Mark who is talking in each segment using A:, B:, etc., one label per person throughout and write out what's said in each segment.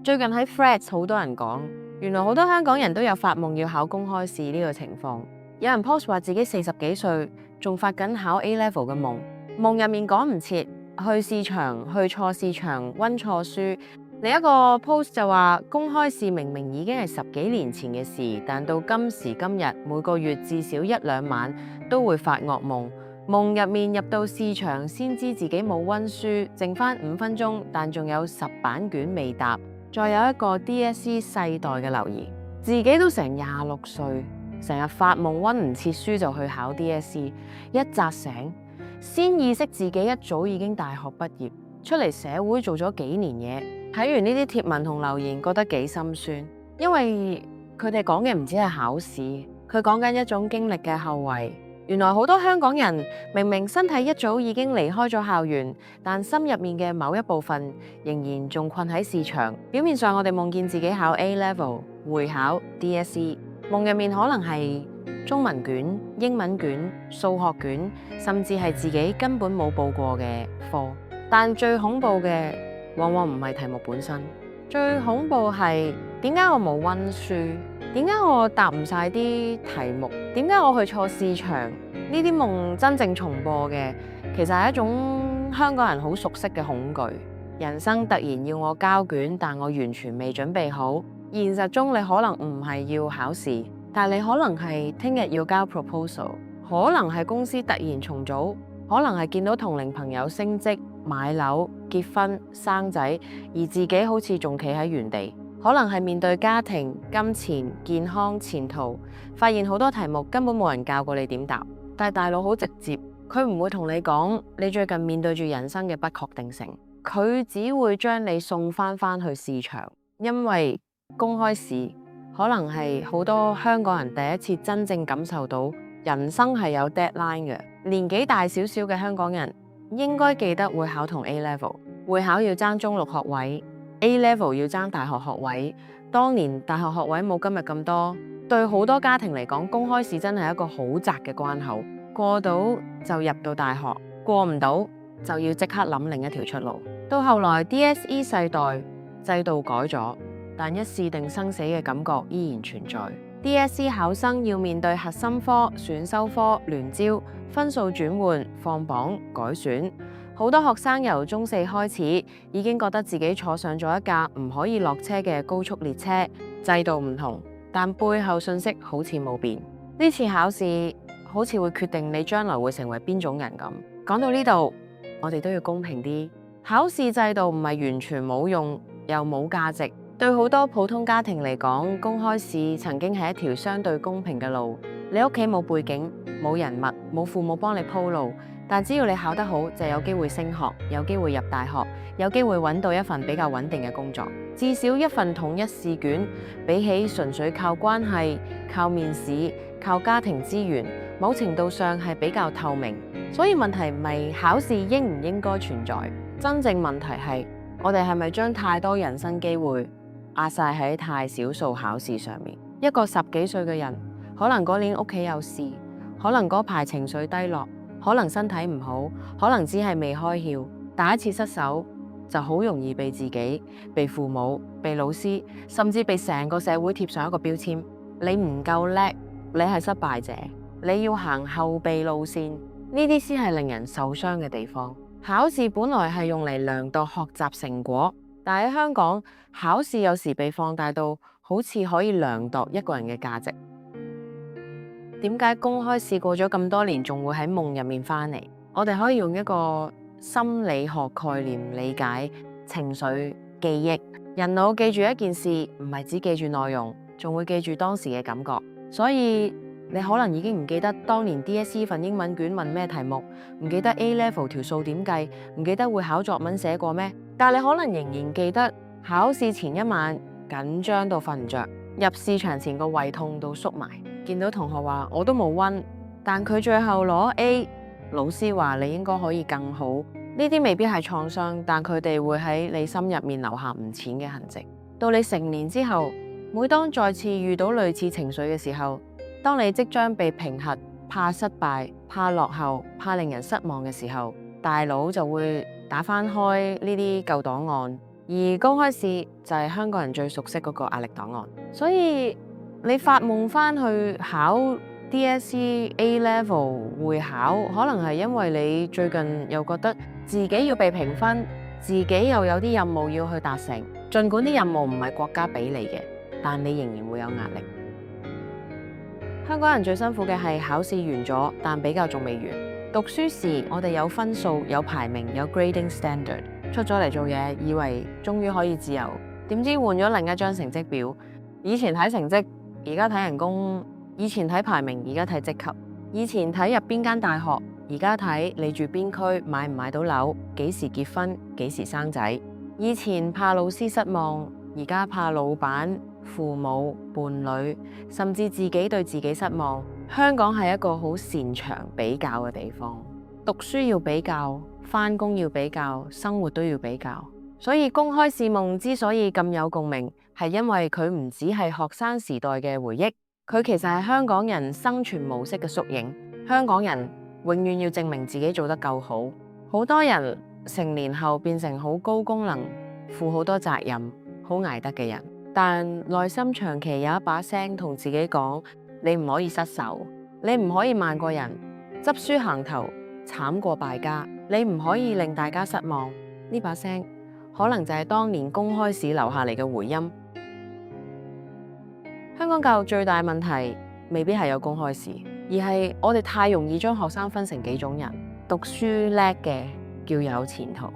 A: 最近喺 Threads 好多人講，原來好多香港人都有發夢要考公開試呢個情況。有人 post 話自己40幾歲仲發緊考 A level 嘅夢，夢入面趕唔切去試場，去錯試場，溫錯書。另一個 post 就話公開試明明已經係10幾年前嘅事，但到今時今日每個月至少1、2晚都會發噩夢。夢入面入到試場先知自己冇溫書，剩翻5分鐘，但仲有10版卷未答。再有一個 DSE 世代嘅留言，自己都成26歲，成日發夢溫唔切書就去考 DSE， 一扎醒先意識自己一早已經大學畢業，出嚟社會做咗幾年嘢。睇完呢啲貼文同留言，覺得幾心酸，因為佢哋講嘅唔止係考試，佢講緊一種經歷嘅後遺。原來好多香港人明明身體一早已經離開咗校園，但心入面嘅某一部分仍然仲困喺試場。表面上我哋夢見自己考 A level、會考 DSE， 夢入面可能係中文卷、英文卷、數學卷，甚至係自己根本冇報過嘅科。但最恐怖嘅往往唔係題目本身，最恐怖係點解我冇溫書？點解我答唔晒啲題目？點解我去錯試場？呢啲夢真正重播嘅，其實係一種香港人好熟悉嘅恐懼。人生突然要我交卷，但我完全未準備好。現實中你可能唔係要考試，但你可能係聽日要交 proposal， 可能係公司突然重組，可能係見到同齡朋友升職、買樓、結婚、生仔，而自己好似仲企喺原地。可能係面對家庭、金錢、健康、前途，發現好多題目根本冇人教過你點答。但係大腦好直接，佢唔會同你講你最近面對住人生嘅不確定性，佢只會將你送翻去試場。因為公開試可能係好多香港人第一次真正感受到人生係有 deadline 嘅。年紀大少少嘅香港人應該記得會考同 A level， 會考要爭中六學位。A level 要爭大學學位，當年大學學位冇今日咁多，對好多家庭嚟講，公開試真係一個好窄嘅關口，過到就入到大學，過唔到就要即刻諗另一條出路。到後來 DSE 世代制度改咗，但一試定生死嘅感覺依然存在。DSE 考生要面對核心科、選修科、聯招、分數轉換、放榜、改選。好多學生由中四開始已經覺得自己坐上咗一架唔可以落車嘅高速列車。制度唔同，但背後信息好似冇變。呢次考試好似會決定你將來會成為邊種人咁。講到呢度，我哋都要公平啲。考試制度唔係完全冇用又冇價值。對好多普通家庭嚟講，公開試曾經係一條相對公平嘅路。你屋企冇背景、冇人脈、冇父母幫你鋪路。但只要你考得好，就有機會升學，有機會入大學，有機會揾到一份比較穩定嘅工作。至少一份統一試卷，比起純粹靠關係、靠面試、靠家庭資源，某程度上係比較透明。所以問題唔係考試應唔應該存在，真正問題係我哋係咪將太多人生機會壓晒喺太少數考試上面？一個10幾歲嘅人，可能嗰年屋企有事，可能嗰排情緒低落。可能身體唔好，可能只係未開竅，打一次失手就好容易被自己、被父母、被老師，甚至被成個社會貼上一個標籤。你唔夠叻，你係失敗者，你要行後備路線，呢啲先係令人受傷嘅地方。考試本來係用嚟量度學習成果，但喺香港，考試有時被放大到好似可以量度一個人嘅價值。點解公開試過咗咁多年，仲會喺夢入面翻嚟？我哋可以用一個心理學概念理解情緒記憶。人腦記住一件事，唔係只記住內容，仲會記住當時嘅感覺。所以你可能已經唔記得當年 DSE 份英文卷問咩題目，唔記得 A level 條數點計，唔記得會考作文寫過咩。但你可能仍然記得考試前一晚緊張到瞓唔着，入試場前個胃痛到縮埋。見到同學話我都冇溫，但佢最後攞 A， 老師話你應該可以更好。呢啲未必係創傷，但佢哋會喺你心入面留下唔淺嘅痕跡。到你成年之後，每當再次遇到類似情緒嘅時候，當你即將被評核、怕失敗、怕落後、怕令人失望嘅時候，大腦就會打翻開呢啲舊檔案，而公開試就係香港人最熟悉嗰個壓力檔案。所以你發夢翻去考 DSE A Level 會考，可能係因為你最近又覺得自己要被評分，自己又有啲任務要去達成。儘管啲任務唔係國家俾你嘅，但你仍然會有壓力。香港人最辛苦嘅係考試完咗，但比較仲未完。讀書時我哋有分數、有排名、有 grading standard， 出咗嚟做嘢，以為終於可以自由，點知換咗另一張成績表。以前睇成績，而家睇人工；以前睇排名，而家睇職級；以前睇入邊間大學，而家睇你住邊區、買唔買到樓、幾時結婚、幾時生仔。以前怕老師失望，而家怕老闆、父母、伴侶，甚至自己對自己失望。香港係一個好擅長比較嘅地方，讀書要比較，返工要比較，生活都要比較。所以公開試夢之所以咁有共鳴，係因為佢唔只係學生時代嘅回憶，佢其實係香港人生存模式嘅縮影。香港人永遠要證明自己做得夠好，好多人成年後變成好高功能、負好多責任、好捱得嘅人，但內心長期有一把聲同自己講：你唔可以失手，你唔可以慢過人，執輸行頭慘過敗家，你唔可以令大家失望。呢把聲可能就係當年公開試留下嚟嘅回音。香港教育最大問題未必係有公開試，而係我哋太容易將學生分成幾種人。讀書叻嘅叫有前途，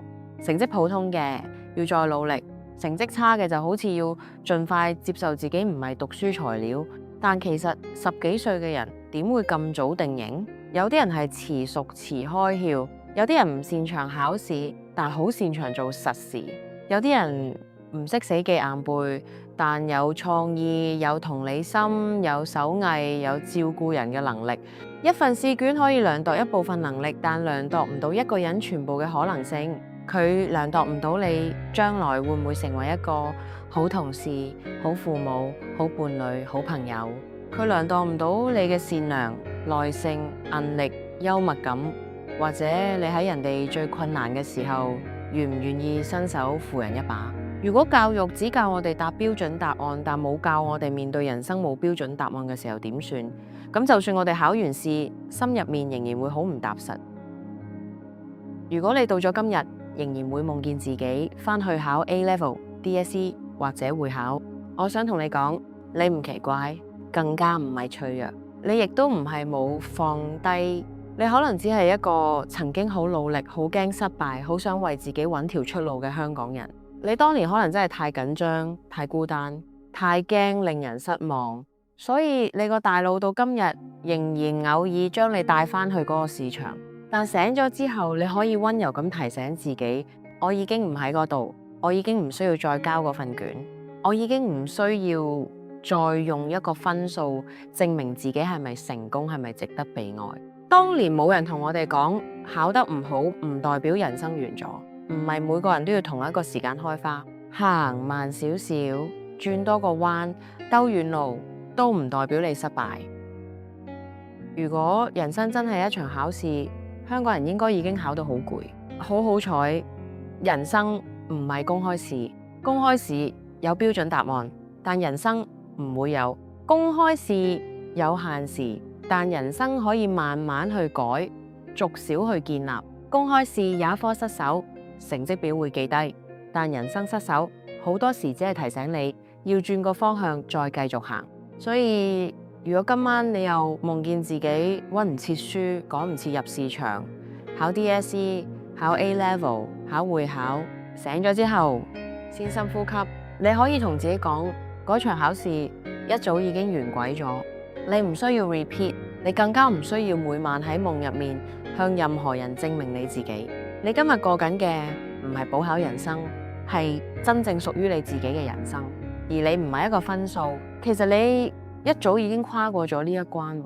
A: 成績普通嘅要再努力，成績差嘅就好似要盡快接受自己唔係讀書材料。但其實10幾歲嘅人點會咁早定型？有啲人係遲熟遲開竅，有啲人唔擅長考試，但好擅長做實事。有啲人唔識死記硬背，但有創意、有同理心、有手藝、有照顧人嘅能力。一份試卷可以量度一部分能力，但量度唔到一個人全部嘅可能性。佢量度唔到你將來會唔會成為一個好同事、好父母、好伴侶、好朋友。佢量度唔到你嘅善良、耐性、韌力、幽默感，或者你喺人哋最困難嘅時候願唔願意伸手扶人一把。如果教育只教我哋答標準答案，但冇教我哋面對人生冇標準答案嘅時候點算？咁就算我哋考完試，心入面仍然會好唔踏實。如果你到咗今日仍然會夢見自己返去考 A Level、DSE 或者會考，我想同你講，你唔奇怪，更加唔係脆弱，你亦都唔係冇放低，你可能只係一個曾經好努力、好驚失敗、好想為自己揾條出路嘅香港人。你當年可能真係太緊張、太孤單、太驚令人失望，所以你個大腦到今日仍然偶爾將你帶返去嗰個市場。但醒咗之後，你可以溫柔咁提醒自己，我已經唔喺嗰度，我已經唔需要再交嗰份卷，我已經唔需要再用一個分數證明自己係咪成功，係咪值得被愛。當年冇人同我哋講，考得唔好唔代表人生完咗，唔係每個人都要同一個時間開花，行慢少少，轉多個彎，兜遠路都唔代表你失敗。如果人生真係一場考試，香港人應該已經考到好攰。好彩，人生唔係公開試，公開試有標準答案，但人生唔會有。公開試有限時，但人生可以慢慢去改，逐少去建立。公開試有一科失手，成績表會記低，但人生失手好多時只係提醒你要轉個方向再繼續行。所以如果今晚你又夢見自己溫唔切書，趕唔切入市場，考 DSE、考 A Level、考會考，醒咗之後先深呼吸，你可以同自己講，嗰場考試一早已經完軌咗，你唔需要 repeat， 你更加唔需要每晚喺夢入面向任何人證明你自己。你今日過緊嘅唔係補考人生，係真正屬於你自己嘅人生，而你唔係一個分數，其實你一早已經跨過咗呢一關。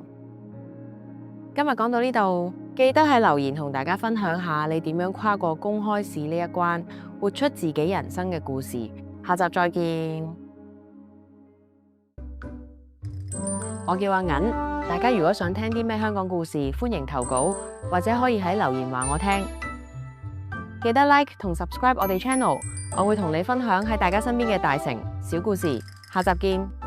A: 今日講到呢度，記得喺留言同大家分享下你點樣跨過公開試呢一關，活出自己人生嘅故事。下集再見。我叫阿銀，大家如果想聽啲咩香港故事，歡迎投稿，或者可以喺留言話我聽。記得 like 同 subscribe 我哋 channel， 我會同你分享喺大家身邊嘅大城小故事。下集見。